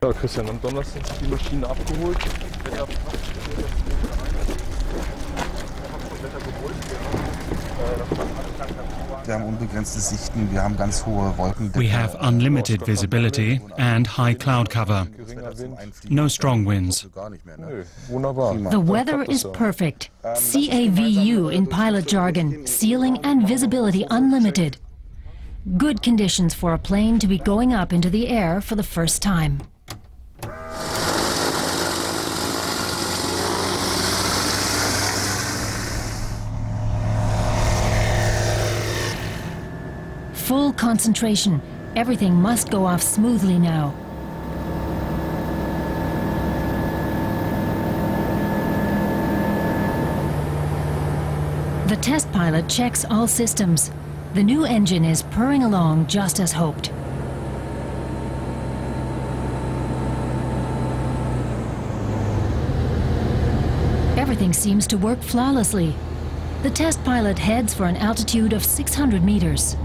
Ja, Christian, am Donnerstag sind die Maschinen abgeholt. Wir haben unbegrenzte Sichten, wir haben ganz hohe Wolkendecke. We have unlimited visibility and high cloud cover. No strong winds. The weather is perfect. CAVU in pilot jargon, ceiling and visibility unlimited. Good conditions for a plane to be going up into the air for the first time. Full concentration. Everything must go off smoothly now. The test pilot checks all systems. The new engine is purring along just as hoped. Everything seems to work flawlessly. The test pilot heads for an altitude of 600 meters.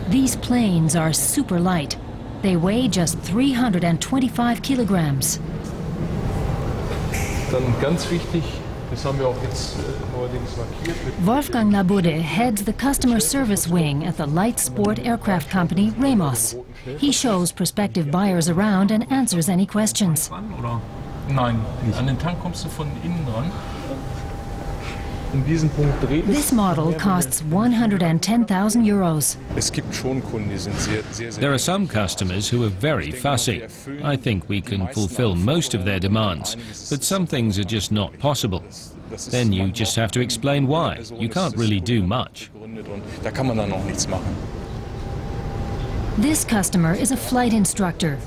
These planes are super light. They weigh just 325 kilograms. Dann ganz wichtig, das haben wir auch jetzt neuerdings markiert. Wolfgang Labudde heads the customer service wing at the light sport aircraft company Ramos. He shows prospective buyers around and answers any questions. Nein, an den Tank kommst du von innen ran. This model costs 110,000 euros. There are some customers who are very fussy. I think we can fulfill most of their demands, but some things are just not possible. Then you just have to explain why. You can't really do much. This customer is a flight instructor.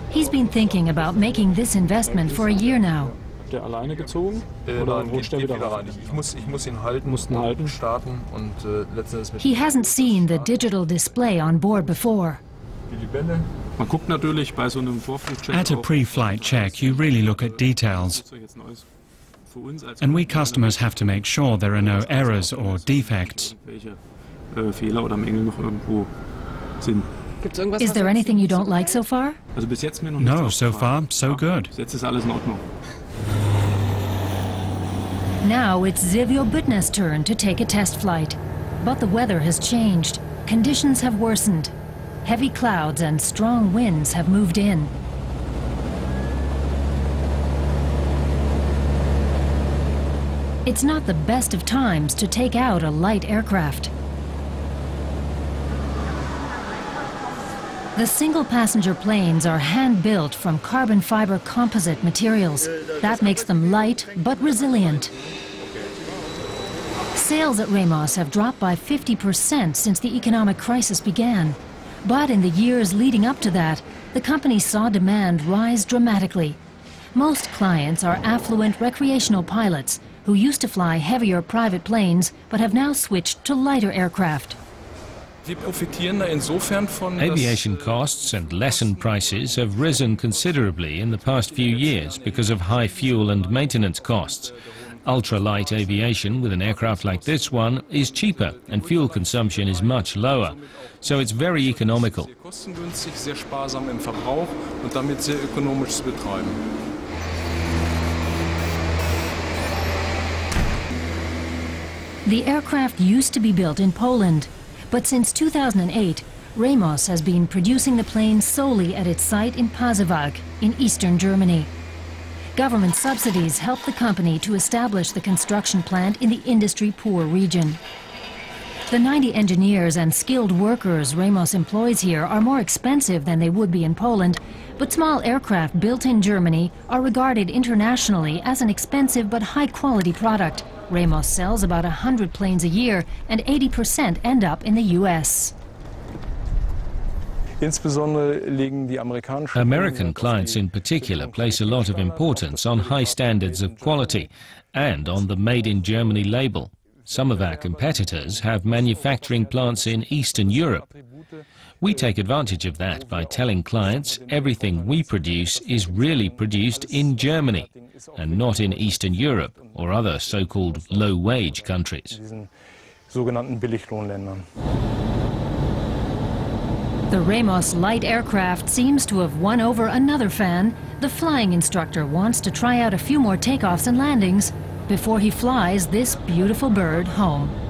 He's been thinking about making this investment for a year now. Der alleine gezogen? Oder rutscht er wieder rein? Ich muss ihn halten, starten und letztendlich mit. He hasn't seen the digital display on board before. Man guckt natürlich bei so einem Vorflugcheck. At a pre-flight check, you really look at details. And we customers have to make sure there are no errors or defects. Fehler oder Mängel noch irgendwo sind. Is there anything you don't like so far? Also bis jetzt mir noch No, so far, so good. Bis jetzt ist alles in Ordnung. Now it's Silvio Büttner's turn to take a test flight. But the weather has changed. Conditions have worsened. Heavy clouds and strong winds have moved in. It's not the best of times to take out a light aircraft. The single-passenger planes are hand-built from carbon fiber composite materials. That makes them light but resilient. Sales at Ramos have dropped by 50% since the economic crisis began. But in the years leading up to that, the company saw demand rise dramatically. Most clients are affluent recreational pilots who used to fly heavier private planes but have now switched to lighter aircraft. Aviation costs and lesson prices have risen considerably in the past few years because of high fuel and maintenance costs. Ultralight aviation with an aircraft like this one is cheaper and fuel consumption is much lower, so it's very economical. The aircraft used to be built in Poland. But since 2008, Ramos has been producing the plane solely at its site in Pasewalk in eastern Germany. Government subsidies helped the company to establish the construction plant in the industry-poor region. The 90 engineers and skilled workers Ramos employs here are more expensive than they would be in Poland, but small aircraft built in Germany are regarded internationally as an expensive but high-quality product. Ramos sells about 100 planes a year, and 80% end up in the US. American clients in particular place a lot of importance on high standards of quality and on the Made in Germany label. Some of our competitors have manufacturing plants in Eastern Europe. We take advantage of that by telling clients everything we produce is really produced in Germany and not in Eastern Europe or other so-called low-wage countries. The The Ramos light aircraft seems to have won over another fan. The flying instructor wants to try out a few more takeoffs and landings before he flies this beautiful bird home.